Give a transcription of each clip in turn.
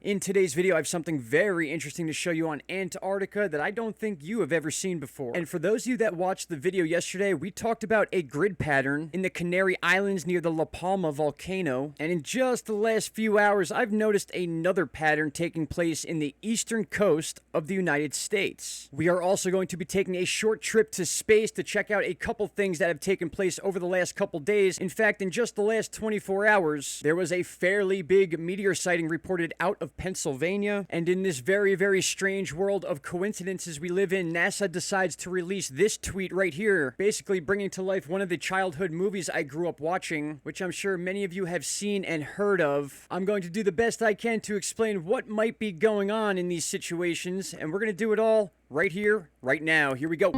In today's video, I have something very interesting to show you on Antarctica that I don't think you have ever seen before. And for those of you that watched the video yesterday, we talked about a grid pattern in the Canary Islands near the La Palma volcano. And in just the last few hours, I've noticed another pattern taking place in the eastern coast of the United States. We are also going to be taking a short trip to space to check out a couple things that have taken place over the last couple days. In fact, in just the last 24 hours, there was a fairly big meteor sighting reported out of Pennsylvania. And in this very, very strange world of coincidences we live in, NASA decides to release this tweet right here, basically bringing to life one of the childhood movies I grew up watching, which I'm sure many of you have seen and heard of. I'm going to do the best I can to explain what might be going on in these situations, and we're going to do it all right here, right now. Here we go.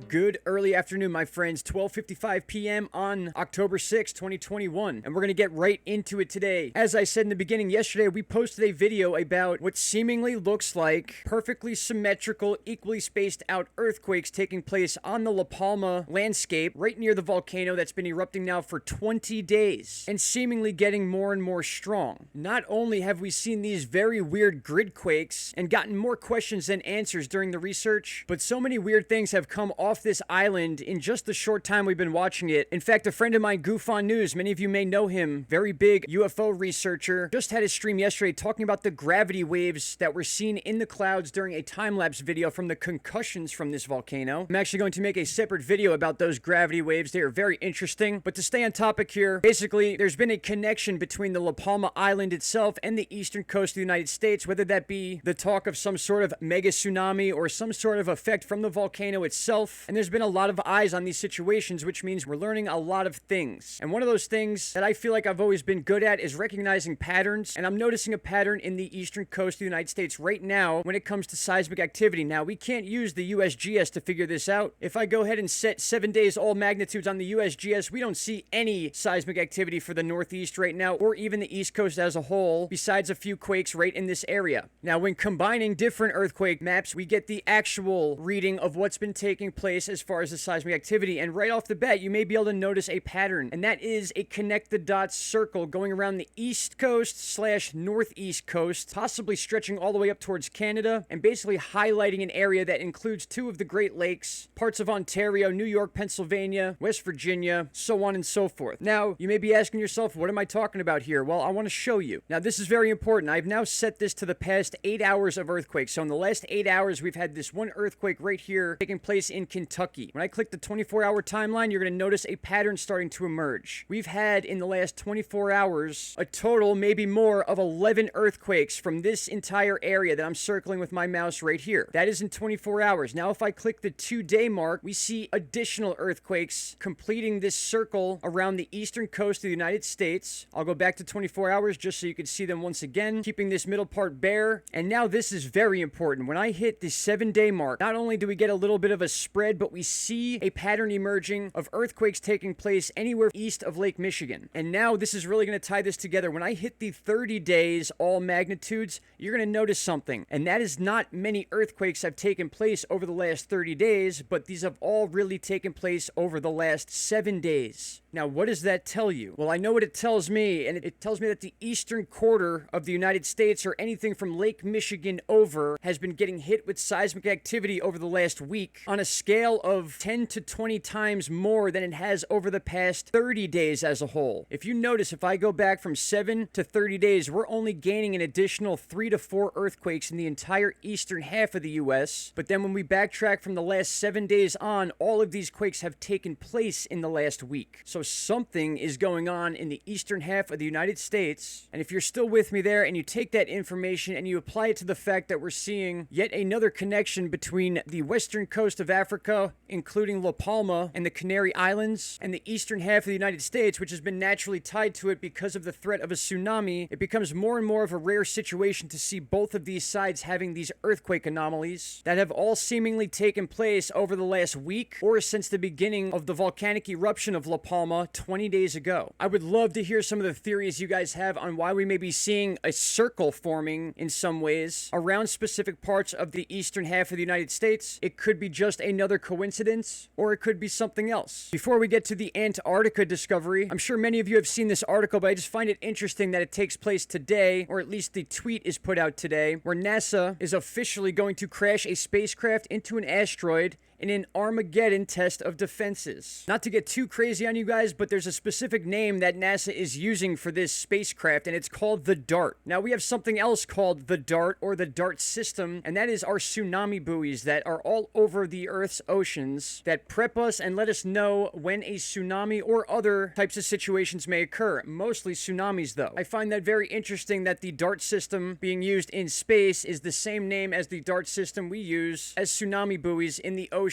Good early afternoon, my friends. 12:55 p.m. on October 6, 2021. And we're going to get right into it today. As I said in the beginning, yesterday we posted a video about what seemingly looks like perfectly symmetrical, equally spaced out earthquakes taking place on the La Palma landscape right near the volcano that's been erupting now for 20 days and seemingly getting more and more strong. Not only have we seen these very weird grid quakes and gotten more questions than answers during the research, but so many weird things have come off this island in just the short time we've been watching it. In fact, a friend of mine, Goof on News, many of you may know him, very big UFO researcher, just had a stream yesterday talking about the gravity waves that were seen in the clouds during a time-lapse video from the concussions from this volcano. I'm actually going to make a separate video about those gravity waves. They are very interesting. But to stay on topic here, basically, there's been a connection between the La Palma Island itself and the eastern coast of the United States, whether that be the talk of some sort of mega tsunami or some sort of effect from the volcano itself. And there's been a lot of eyes on these situations, which means we're learning a lot of things. And one of those things that I feel like I've always been good at is recognizing patterns. And I'm noticing a pattern in the eastern coast of the United States right now when it comes to seismic activity. Now, we can't use the USGS to figure this out. If I go ahead and set 7 days all magnitudes on the USGS, we don't see any seismic activity for the Northeast right now, or even the East Coast as a whole, besides a few quakes right in this area. Now, when combining different earthquake maps, we get the actual reading of what's been taking place as far as the seismic activity. And right off the bat, you may be able to notice a pattern, and that is a connect the dots circle going around the east coast / northeast coast, possibly stretching all the way up towards Canada, and basically highlighting an area that includes two of the Great Lakes, parts of Ontario, New York, Pennsylvania, West Virginia, so on and so forth. Now, you may be asking yourself, what am I talking about here? Well, I want to show you. Now, this is very important. I've now set this to the past 8 hours of earthquakes. So in the last 8 hours, we've had this one earthquake right here taking place in Kentucky. When I click the 24-hour timeline, you're going to notice a pattern starting to emerge. We've had, in the last 24 hours, a total, maybe more, of 11 earthquakes from this entire area that I'm circling with my mouse right here. That is in 24 hours. Now, if I click the 2-day mark, we see additional earthquakes completing this circle around the eastern coast of the United States. I'll go back to 24 hours just so you can see them once again, keeping this middle part bare. And now this is very important. When I hit the 7-day mark, not only do we get a little bit of a spread, but we see a pattern emerging of earthquakes taking place anywhere east of Lake Michigan. And now this is really going to tie this together. When I hit the 30 days, all magnitudes, you're going to notice something. And that is not many earthquakes have taken place over the last 30 days, but these have all really taken place over the last 7 days. Now, what does that tell you? Well, I know what it tells me, and it tells me that the eastern quarter of the United States, or anything from Lake Michigan over, has been getting hit with seismic activity over the last week on a scale of 10 to 20 times more than it has over the past 30 days as a whole. If you notice, if I go back from 7 to 30 days, we're only gaining an additional 3 to 4 earthquakes in the entire eastern half of the U.S. But then when we backtrack from the last 7 days on, all of these quakes have taken place in the last week. So something is going on in the eastern half of the United States. And if you're still with me there and you take that information and you apply it to the fact that we're seeing yet another connection between the western coast of Africa, including La Palma and the Canary Islands, and the eastern half of the United States, which has been naturally tied to it because of the threat of a tsunami, it becomes more and more of a rare situation to see both of these sides having these earthquake anomalies that have all seemingly taken place over the last week or since the beginning of the volcanic eruption of La Palma Palma 20 days ago. I would love to hear some of the theories you guys have on why we may be seeing a circle forming in some ways around specific parts of the eastern half of the United States. It could be just another coincidence, or it could be something else. Before we get to the Antarctica discovery, I'm sure many of you have seen this article, but I just find it interesting that it takes place today, or at least the tweet is put out today, where NASA is officially going to crash a spacecraft into an asteroid in an Armageddon test of defenses. Not to get too crazy on you guys, but there's a specific name that NASA is using for this spacecraft, and it's called the DART. Now, we have something else called the DART, or the DART system, and that is our tsunami buoys that are all over the Earth's oceans that prep us and let us know when a tsunami or other types of situations may occur. Mostly tsunamis, though. I find that very interesting that the DART system being used in space is the same name as the DART system we use as tsunami buoys in the ocean,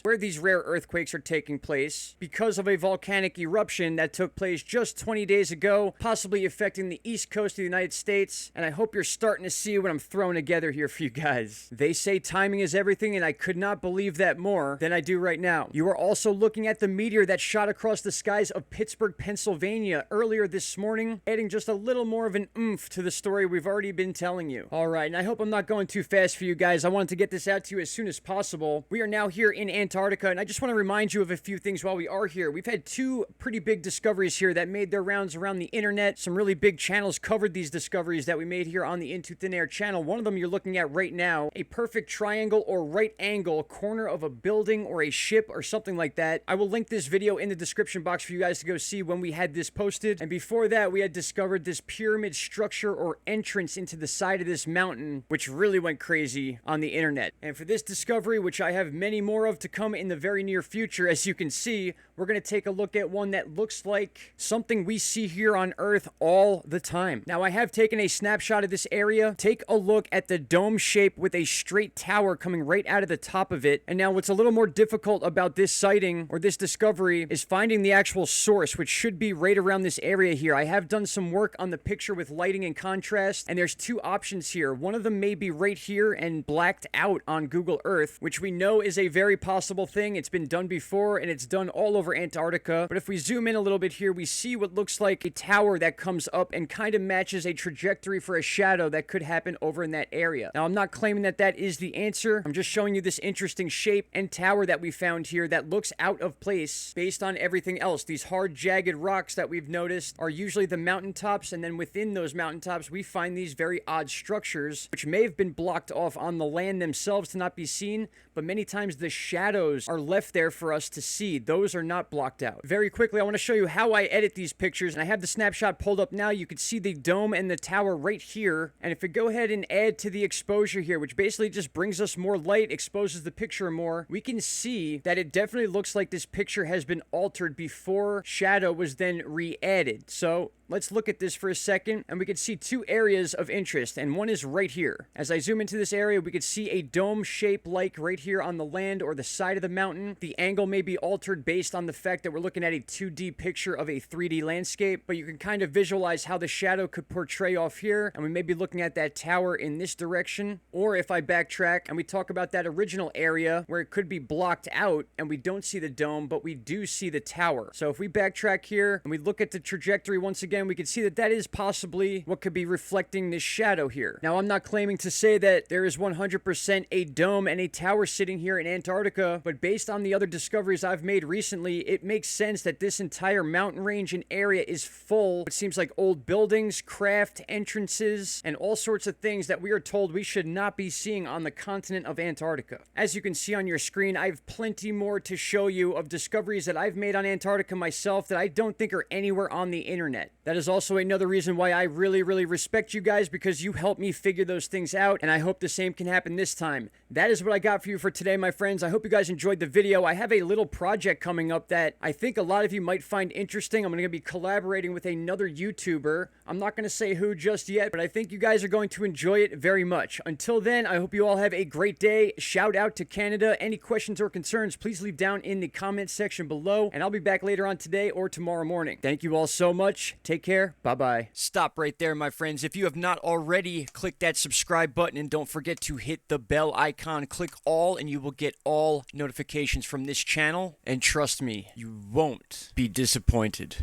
where these rare earthquakes are taking place because of a volcanic eruption that took place just 20 days ago, possibly affecting the east coast of the United States. And I hope you're starting to see what I'm throwing together here for you guys. They say timing is everything, and I could not believe that more than I do right now. You are also looking at the meteor that shot across the skies of Pittsburgh, Pennsylvania earlier this morning, adding just a little more of an oomph to the story we've already been telling you. All right, and I hope I'm not going too fast for you guys. I wanted to get this out to you as soon as possible. We are now here in Antarctica, and I just want to remind you of a few things while we are here. We've had two pretty big discoveries here that made their rounds around the internet. Some really big channels covered these discoveries that we made here on the Into Thin Air channel. One of them you're looking at right now, a perfect triangle or right angle corner of a building or a ship or something like that. I will link this video in the description box for you guys to go see when we had this posted. And before that, we had discovered this pyramid structure or entrance into the side of this mountain, which really went crazy on the internet. And for this discovery, which I have many more of to come in the very near future, as you can see, we're going to take a look at one that looks like something we see here on Earth all the time. Now, I have taken a snapshot of this area. Take a look at the dome shape with a straight tower coming right out of the top of it. And now what's a little more difficult about this sighting or this discovery is finding the actual source, which should be right around this area here. I have done some work on the picture with lighting and contrast, and there's two options here. One of them may be right here and blacked out on Google Earth, which we know is a very possible thing. It's been done before, and it's done all over Antarctica. But if we zoom in a little bit here, we see what looks like a tower that comes up and kind of matches a trajectory for a shadow that could happen over in that area. Now, I'm not claiming that that is the answer. I'm just showing you this interesting shape and tower that we found here that looks out of place based on everything else. These hard, jagged rocks that we've noticed are usually the mountaintops, and then within those mountaintops, we find these very odd structures, which may have been blocked off on the land themselves to not be seen, but many times the shadows are left there for us to see. Those are not blocked out. Very quickly, I want to show you how I edit these pictures, and I have the snapshot pulled up now. You can see the dome and the tower right here, and if we go ahead and add to the exposure here, which basically just brings us more light, exposes the picture more, we can see that it definitely looks like this picture has been altered before shadow was then re-added. So let's look at this for a second, and we can see two areas of interest, and one is right here. As I zoom into this area, we could see a dome shape like right here on the land or the side of the mountain. The angle may be altered based on the fact that we're looking at a 2D picture of a 3D landscape, but you can kind of visualize how the shadow could portray off here, and we may be looking at that tower in this direction. Or if I backtrack and we talk about that original area where it could be blocked out and we don't see the dome, but we do see the tower. So if we backtrack here and we look at the trajectory once again, we can see that that is possibly what could be reflecting this shadow here. Now, I'm not claiming to say that there is 100% a dome and a tower sitting here in Antarctica, but based on the other discoveries I've made recently, it makes sense that this entire mountain range and area is full. It seems like old buildings, craft, entrances, and all sorts of things that we are told we should not be seeing on the continent of Antarctica. As you can see on your screen, I have plenty more to show you of discoveries that I've made on Antarctica myself that I don't think are anywhere on the internet. That is also another reason why I really respect you guys, because you helped me figure those things out, and I hope the same can happen this time. That is what I got for you for today, my friends. I hope you guys enjoyed the video. I have a little project coming up that I think a lot of you might find interesting. I'm going to be collaborating with another YouTuber. I'm not going to say who just yet, but I think you guys are going to enjoy it very much. Until then, I hope you all have a great day. Shout out to Canada. Any questions or concerns, please leave down in the comment section below, and I'll be back later on today or tomorrow morning. Thank you all so much. Take care. Bye-bye. Stop right there, my friends. If you have not already, click that subscribe button, and don't forget to hit the bell icon. Click all, and you will get all notifications from this channel, and trust me, you won't be disappointed.